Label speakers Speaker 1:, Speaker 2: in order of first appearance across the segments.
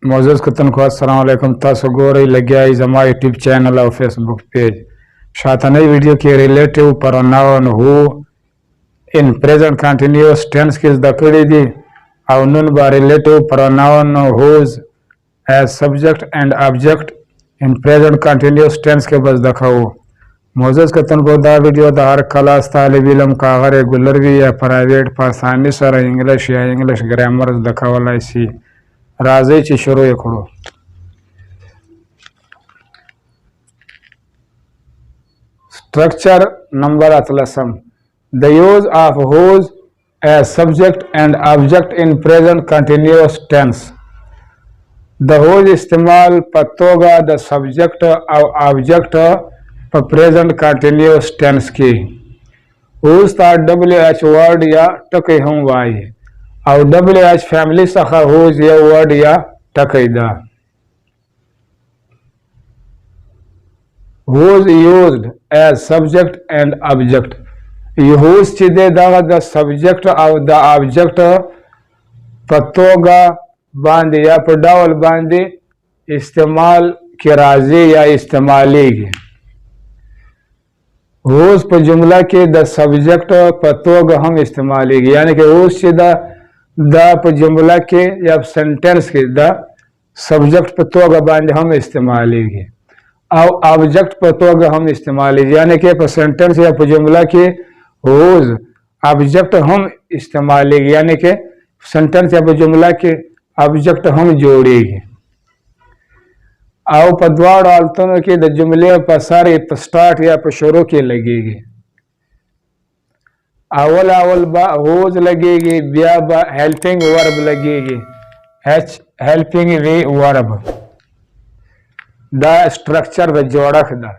Speaker 1: मोज़ेज़ कुतन को अस्सलाम वालेकुम। तासो गोरे लग्या जमा यूट्यूब चैनल और फेसबुक पेज शाता नई वीडियो के relative pronoun who in present continuous tense की दकड़ी दी और नून बा relative pronoun whose as subject and object in present continuous tense के बस दखाओ। मोज़ेज़ कुतन को दा वीडियो दा हर क्लास तालिब इल्म का अगर रेगुलर भी या प्राइवेट पासानी सर इंग्लिश या इंग्लिश ग्रामर दखावला इसी राज़ी ची शुरू करो। Structure number atlasam. The use of whose as subject and object in present continuous tense. The whose इस्तेमाल पत्तोगा the subject और object पर present continuous tense की। whose था WH word या टके हम वाई और WH family सखा whose या word या टकेदा। whose used as subject and object. whose चिदे दागा the subject और the object पत्तोगा बांधे या पडावल बांधे इस्तेमाल के राजी या इस्तेमाली के। whose पर जुमला के the subject पत्तोगा हम इस्तेमाली के यानी कि whose चिदा दा पर जुमला के या सेंटेंस के दा सब्जेक्ट पत्तोगा बांधे हम इस्तेमाली के और ऑब्जेक्ट पत्तोगा हम इस्तेमाली यानी कि पर सेंटेंस या पर जुमला के whose ऑब्जेक्ट हम इस्तेमाली यानी कि सेंटेंस या पर जुमला के ऑब्जेक्ट हम जोड़ेंगे और पदवार आलतों के द जुमले पर सारे स्टार्ट या पर शुरू के लगेगी। अवल अवल बा whose लगेगी ब्या बा हेल्पिंग वर्ब लगेगी h helping way verb the structure the जोड़क द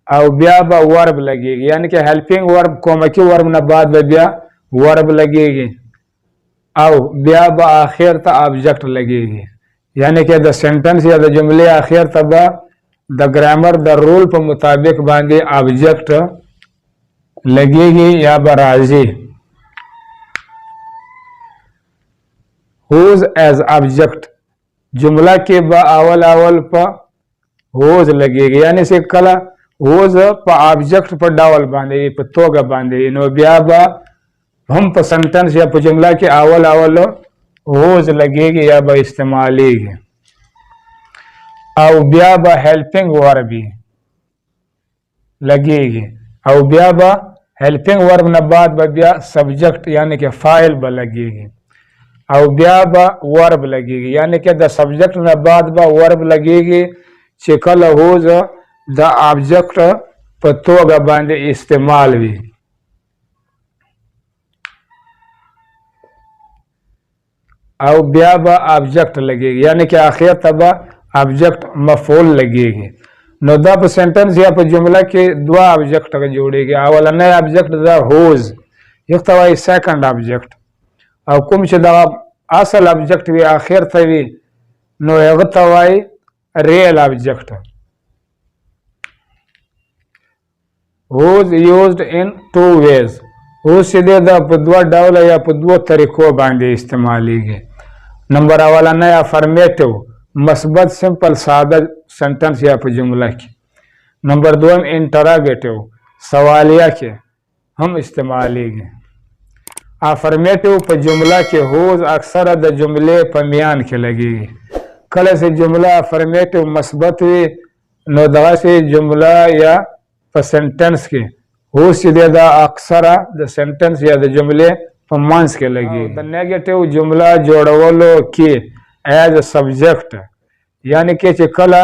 Speaker 1: और ब्या बा वर्ब लगेगी यानी कि हेल्पिंग वर्ब कोमकी वर्ब न बाद ब्या वर्ब लगेगी और ब्या बा आखिर ता ऑब्जेक्ट लगेगी यानी कि द सेंटेंस या द जुमले आखिर तबा द ग्रामर द रूल पर मुताबिक बांधे ऑब्जेक्ट लगेगी या बराजी। whose as object जुमला के बा अवल अवल पर whose लगेगी यानी से कला whose पर ऑब्जेक्ट पर डावल बांधे पर तोगा बांधे नो ब्या बा हम पर सेंटेंस या पर जुमला के अवल अवल whose लगेगी या बा इस्तेमाली और ब्या बा हेल्पिंग वर्ब लगेगी और ब्या बा हेल्पिंग वर्ब न बाद ब्या सब्जेक्ट यानी कि फाइल ब लगेगी और ब्या बा वर्ब लगेगी यानी कि द सब्जेक्ट न बाद बा वर्ब लगेगी चिकल whose द ऑब्जेक्ट पत्तोगा बांधे इस्तेमाल भी और ब्या बा ऑब्जेक्ट लगेगी यानी कि आखिर तबा ऑब्जेक्ट मफूल लगेगी। नो द पर सेंटेंस या पर जुमला के दो ऑब्जेक्ट का जोड़ेगी अवल नए ऑब्जेक्ट द whose एक तवा सेकंड ऑब्जेक्ट और कुम से दवा असल ऑब्जेक्ट भी आखिर तवी नो एक तवाई real object whose used in two ways whose सीधे द पदवा डावल या पदवा तरीकों बांधे इस्तेमाली के। नंबर अवला नया अफर्मेटिव मस्बत सिंपल सादा सेंटेंस या पर जुमला की। नंबर दो इंटरागेटिव सवालिया के हम इस्तेमालेंगे। अफर्मेटिव पर जुमला के whose अक्सर द जुमले पर मियान के लगेगी कल से जुमला अफर्मेटिव मस्बत हुई नो दवा से जुमला या पर सेंटेंस के whose सीधे द अक्सर द सेंटेंस या द जुमले पर मांस के लगेगी। द नेगेटिव जुमला जोड़वलो के एज अ सब्जेक्ट यानी कि कला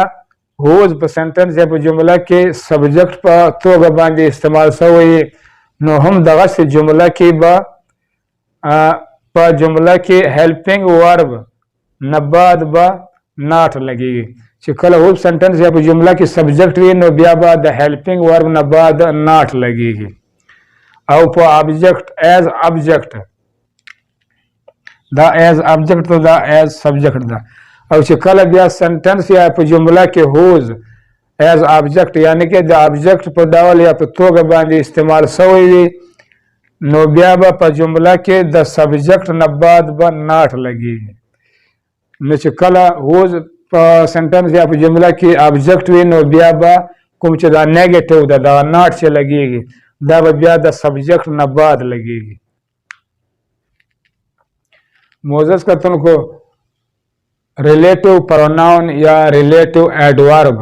Speaker 1: whose पर सेंटेंस या पर जुमला के सब्जेक्ट पर तो बांधे इस्तेमाल सही नो हम दगा से जुमला की बा पर जुमला के हेल्पिंग वर्ब नबाद बा नाट लगेगी चिकल whose सेंटेंस या पर जुमला की सब्जेक्ट भी नो ब्या बा द हेल्पिंग वर्ब नबाद नाट लगेगी और पर ऑब्जेक्ट एज ऑब्जेक्ट द एज ऑब्जेक्ट तो द एज सब्जेक्ट द और चिकल ब्या सेंटेंस या पर जुमला के whose एज ऑब्जेक्ट यानी कि द ऑब्जेक्ट पर डावल या पर तो बांधे इस्तेमाल सही नो ब्या बा पर जुमला के द सब्जेक्ट नबाद ब नाट लगेगी نو چې کله هوز په سنټنس یا په جمله کې ابجیکټ وي نو بیا به کوم چې دا نیگیټیو ده دا ناٹ چې لګیږي دا به بیا د سبجیکټ نه بعد لګیږي. معزز کتونکو ریلیټیو پروناون یا ریلیټیو ایڈورب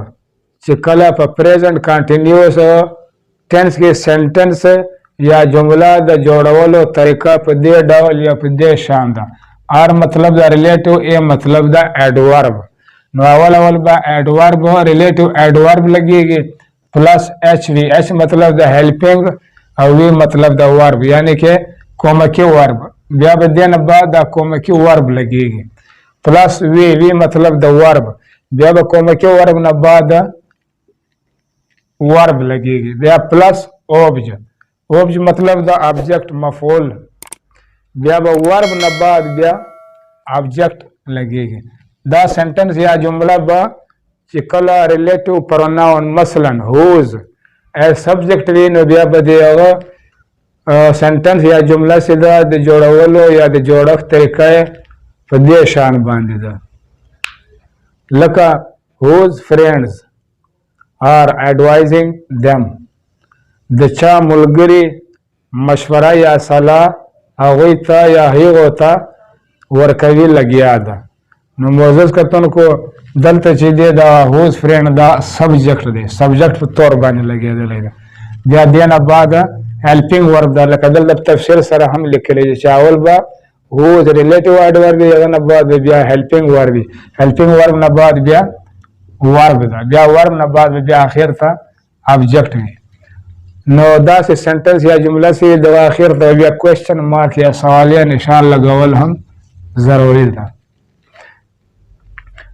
Speaker 1: چې کله په پریزنٹ کنټینیوس ټینس کې سنټنس یا جمله د جوړولو طریقه په دې ډول یا په دې شان ده. آر مطلب دا ریلیټیو ای مطلب دا ایڈورب. نو اول با ایڈورب ریلیټیو ایڈورب لګیږي پلس ایچ وی. ایچ مطلب دا هیلپینګ او وی مطلب دا ورب یعنی کې کومکی ورب. بیا به دې نه بعد دا کومکی ورب لګیږي پلس وی مطلب دا ورب. بیا به کومکی ورب نه بعد ورب لګیږي. بیا پلس اوبج. اوبج مطلب دا ابجیکٹ مفعول. بیا به ورب نه بعد بیا ابجیکٹ لګیږي. دا سنټنس یا جمله به چې کله ریلیټیو پروناون مثلا whose as subject وي نو بیا به د هغه سنټنس یا جمله چې ده د جوړولو یا د جوړښت طریقه یې په دې شان باندې ده لکه whose friends are advising them د چا ملګري مشوره یا صلاح هغوی ته یا هغو ته ورکوي لګیا ده. نو معزز کتونکو دلته چې دی دا whose friend دا سبجیکټ دی سبجیکټ په طور باندې لګېدلی ده. بیا دې نه بعد هیلپینګ ورب ده لکه دلته په تفصیل سره هم لیکلی دی چې اول به whose ریلیټیو ایډورب وي هغه نه بعد بیا هیلپینګ ورب وي. هیلپینګ ورب نه بعد بیا ورب ده. بیا ورب نه بعد بیا اخر ته ابجیکټ وي. نو داسې سنټنس یا جمله چې د اخر ته بیا کوېشن مارک یا سوالیه نشان لګول هم ضروري ده.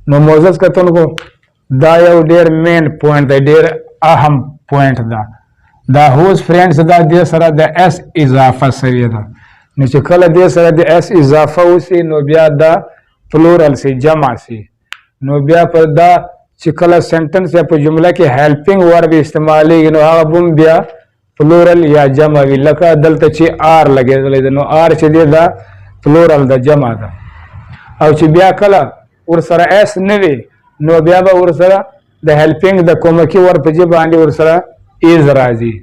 Speaker 1: نو معزز کتونکو دا یو ډیر مین پوینټ دی ډیر اهم پوینټ ده. دا whose friends دا دې سره د اس اضافه سوې ده. نو چې کله دې سره د اس اضافه وسي نو بیا دا پلورل سي جمع سي. نو بیا په دا چې کله سنټنس یا په جمله کې هیلپینګ ورب استعمالیږي نو هغه بم بیا پلورل یا جمع وي. لکه دلته چې آر لګېدلی ده نو آر چې دی دا پلورل ده جمع ده. او چې بیا کله ورسره اس نه وي نو بیا به ورسره د هیلپینګ د کومکی ورب په ژبه باندې ورسره ایز راځي.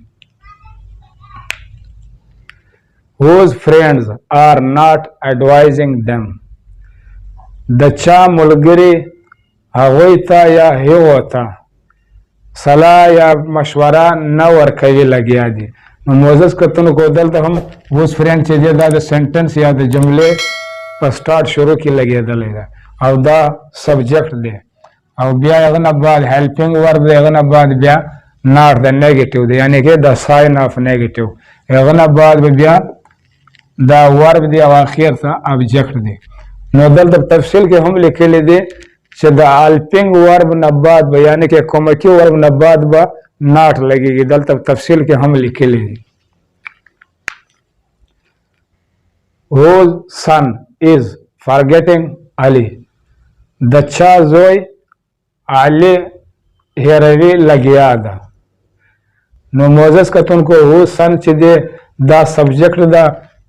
Speaker 1: whose friends are not advising them د چا ملګري هغوی ته یا هغو ته صلاح یا مشوره نه ورکوي لګیا دي. نو معزز کتونکو دلته هم whose friend چې دی دا د سنټنس یا د جملې په سټارټ شروع کې لګېدلی ده او دا سبجیکټ دی او بیا هغه نه بعد هیلپینګ ورب دی هغه نه بعد بیا ناٹ د نیگیټیو دی یعنی کې د ساین آف نیگیټیو هغه نه بعد بیا دا ورب دی او اخر ته ابجیکټ دی. نو دلته تفصیل کې هم لیکلی دی چې د هیلپینګ ورب نه بعد به یعنی کې کومکی ورب نه بعد به ناٹ لګیږي. دلته تفصیل کې هم لیکلی دی. whose son is forgetting Ali د چا زوی علي هیروي لګیا ده. نو معزز کتونکو whose son چې دی دا سبجیکټ ده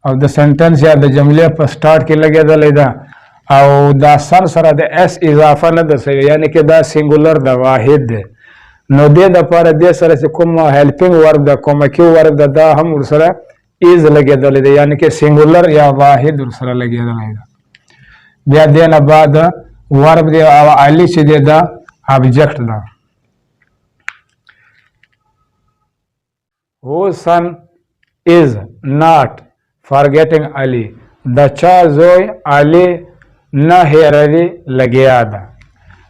Speaker 1: او د سنټنس یا د جملې په سټارټ کې لګېدلی ده او دا سن سره د اس اضافه نه ده سوې یعنی کې دا سینګولر ده واحد دی. نو دې دپاره دې سره چې کوم هیلپینګ ورب ده کومکی ورب ده دا هم ورسره ایز لګېدلی دی یعنی کې سینګولر یا واحد ورسره لګېدلی ده. بیا دې نه بعد ورب دی او علي چې دی دا ابجیکټ ده. whose son is not forgetting Ali د چا زوی علي نه هیروي لګیا ده.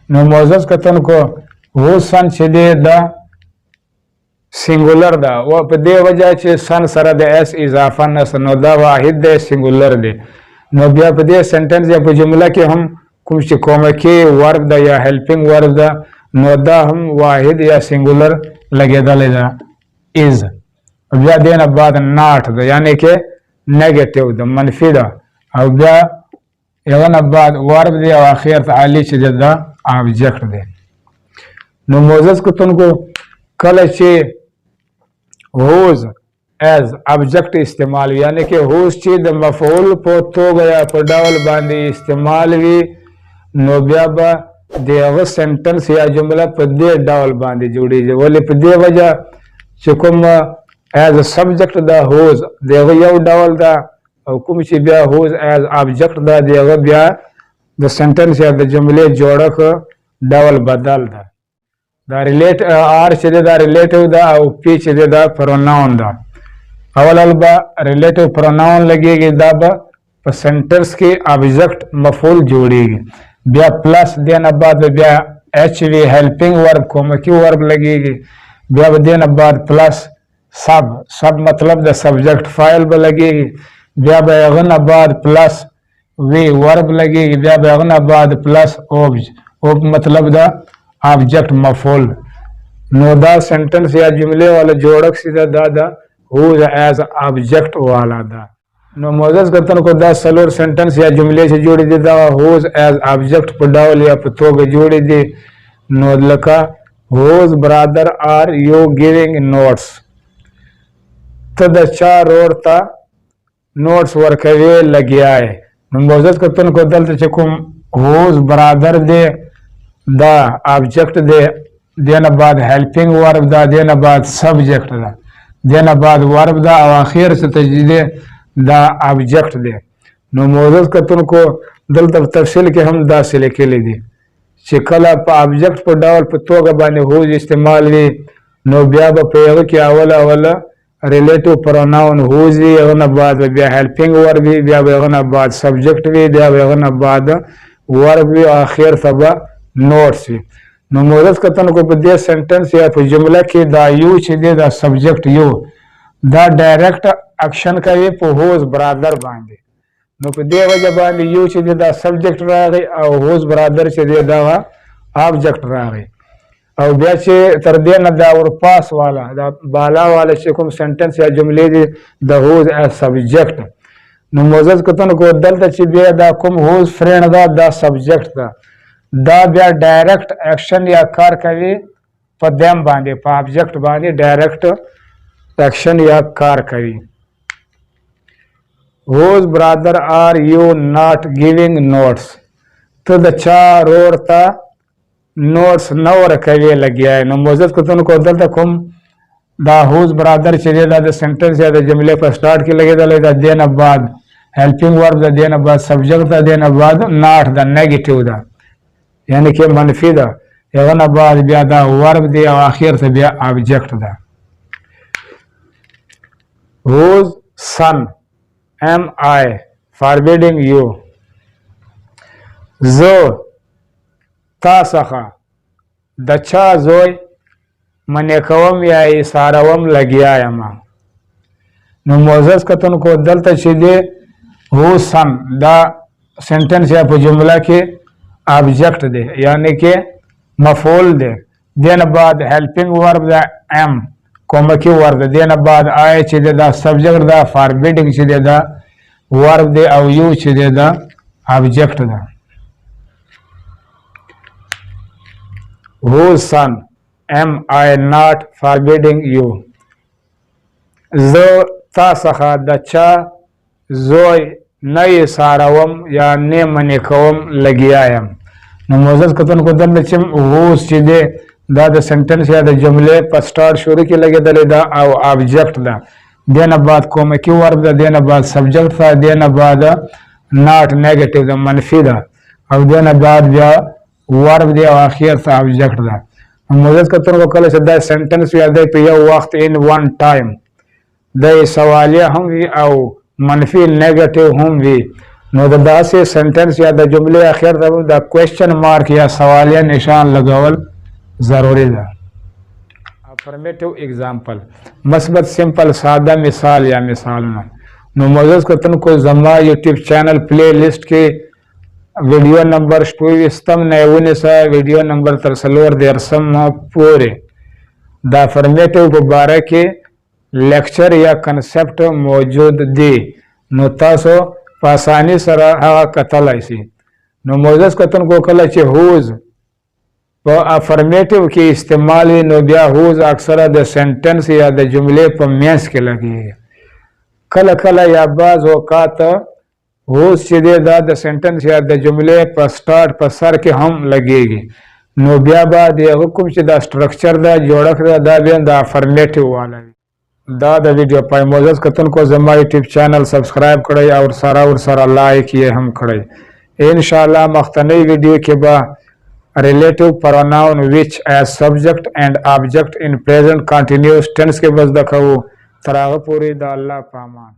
Speaker 1: نو معزز کتونکو whose son چې دی دا سینګولر ده او په دې وجه چې سن سره د اس اضافه نشته نو دا واحد دی سینګولر دی. نو بیا په دې سنټنس یا په جمله کې هم کوم چې کومکی ورب ده یا هیلپینګ ورب ده نو دا هم واحد یا سینګولر لګېدلی ده ایز. بیا دې نه بعد ناٹ ده یعنی کې نیگیټیو ده منفي ده او بیا هغه نه بعد ورب دی او اخر ته علي چې دی دا ابجیکټ دی. نو معزز کتونکو کله چې whose as object استعمال یعنی کې whose چې د مفعول په توګه یا په ډول باندې استعمال وي نو بیا به دغه سنټنس یا جمله په دې ډول باندې جوړیږي. ولې په دې وجه چې کوم ایز سبجیکټ دا هوز دغه یو ډول ده او کوم چې بیا هوز ایز آبجیکټ ده دغه بیا د سنټنس یا د جملې جوړښت ډول بدل ده. دا ریلیټ آر چې دا ریلیټیو ده او پی چې دا پروناون ده. اول به ریلیټیو پروناون لګیږي دا به په سنټنس کې آبجیکټ مفعول جوړیږي. بیا پلس دینه بعد بیا ایچ وی هیلپینګ ورب کومکی ورب لګیږي. بیا به دینه بعد پلس سب مطلب د سبجیکټ فاعل به لګیږي. بیا به هغه نه بعد پلس وی ورب لګیږي. بیا به هغه نه بعد پلس اوب مطلب دا آبجیکٹ مفعول. نو دا سنٹنس یا جملے والا جوڑک سیدھا دا دا ہوز ایز آبجیکٹ والا دا. نو معزز کتن کو دا سلور سنٹنس یا جملے سے جوڑی دی دا ہوز ایز آبجیکٹ پر ڈاول یا پر توگ جوڑی دی. نو لکا ہوز برادر آر یو گیونگ نوٹس تا دا چار اور تا نوٹس ورکوی لگیا ہے. نو معزز کتن کو دلتا چکم ہوز برادر دے دا آبجیکٹ دے دینا بعد ہیلپنگ ورب دا دینا بعد سبجیکٹ دا دینا بعد ورب دا او آخر سے تجدید دا آبجیکٹ دے. نو معزز کتن کو دلتا تفصیل کے ہم دا سے لکے لی دی چی کلا پا آبجیکٹ پا ڈاول پا توگا بانی ہوز استعمال وی. نو بیا با پیغو کی اولا ریلیٹو پروناون ہوز وی اغنا بعد بیا ہیلپنگ ورب وی بیا اغنا بعد سبجیکٹ وی بیا اغنا بعد ورب وی آخر تبا نوٹس وی. نو معزز کتن کو پا دے سنٹنس یا پا جملہ کی دا یو چی دے دا سبجیکٹ یو دا ڈائریکٹ اکشن کوي په هوز برادر باندې. نو په دې وجه باندې یو چې دا سبجیکټ راغی او هوز برادر چې دا آبجیکټ راغی. او بیا چې تر دې نه دا ورپاس والا دا بالا والا چې کوم سنټنس یا جملې دي د هوز ایز سبجیکټ. نو معزز کتن کو دلته چې بیا دا کوم هوز فرینډ دا سبجیکټ ده دا بیا ډایرکټ ایکشن یا کار کوي په دیم باندې په آبجیکټ باندې ډایرکټ ایکشن یا کار کوي. whose brother are you not giving notes تو دا چا رور تا نوٹس نو رکوی لگیا ہے. نو معزز کتن کو دلتا کم دا whose brother چلی دا سنٹنس یا دا جملے پر سٹارٹ کی لگے دا دینا بعد ہیلپنگ ورب دا دینا بعد سبجیکٹ دا دینا بعد not دا نیگیٹیو دا یعنی کہ منفی دا یغنا بعد بیا دا ورب دی او آخر تا بیا آبجیکٹ دا. whose son am I forbidding you زو تا سخا د چا زوی منی کوم یا ایساروم لگیا یما. نو معزز کتن کو دلتا چی دے ہو سن دا سنٹنس یا پا جملہ کے آبجیکٹ دے یعنی کہ مفعول دے. دین بعد ہیلپنگ ورب دا ایم کومکی ورب دین بعد آئے چی دے دا سبجیکٹ دا فاربیڈنگ چی دے دا ورب دے او یو چی دے دا آبجیکٹ دا. whose son am I not forbidding you زو تا سخا دا چا زوی نئی ساروم یا نی منی کوم لگیایم. نو معزز کتن کو دل چم whose چی دے دا دا سنٹنس یا دا جملے پر سٹارٹ شروع کی لگے دلے دا او آبجیکٹ دا دینا بعد کومکی ورب دا دینا بعد سبجیکٹ دا دینا بعد ناٹ نیگیٹیو دا منفی دا او دینا بعد بیا ورب دی او آخر تا آبجیکٹ دا. معزز کتن کو کل سے دا سنٹنس یا دا پی یو وقت ان ون ٹائم دا سوالیہ ہم وی او منفی نیگیٹیو ہم وی. نو دا دا سے سنٹنس یا دا جملے آخر دا کوشچن مارک یا سوالیہ نشان لگاول ضروری دا. افرمیٹو ایگزامپل مثبت سمپل سادہ مثال یا مثالنا. نو معزز کتن کو زما یوٹیوب چینل پلے لسٹ کے ویڈیو نمبر 24 نیونسا ویڈیو نمبر 3 پورے دا فرمیٹو ببارہ کے لیکچر یا کنسپٹ موجود دی. نو تاسو پاسانی سرا آغا قتل ایسی. نو معزز کتن کو کلا چے ہوز پا افرمیٹو کی استعمالی نو بیا ہوز اکثر دا سنٹنس یا دا جملے پا مینس کے لگی. کلا کلا یا بعض اوقات اوس چې د سنټنس یا د جملې په سٹارټ په سر کې هم لګیږي نو بیا به د حکم چې دا سټرکچر دا جوړښت دا بیا د افرمیټیو والا دا د ویډیو پای معزز کتونکو زما یوټیوب چینل سبسکرایب کړئ او سره لایک یې هم کړئ ان شاء الله مختنی ویډیو کې به relative pronoun which as subject and object in present continuous tense کې بس دکو تر هغه پورې د الله په امان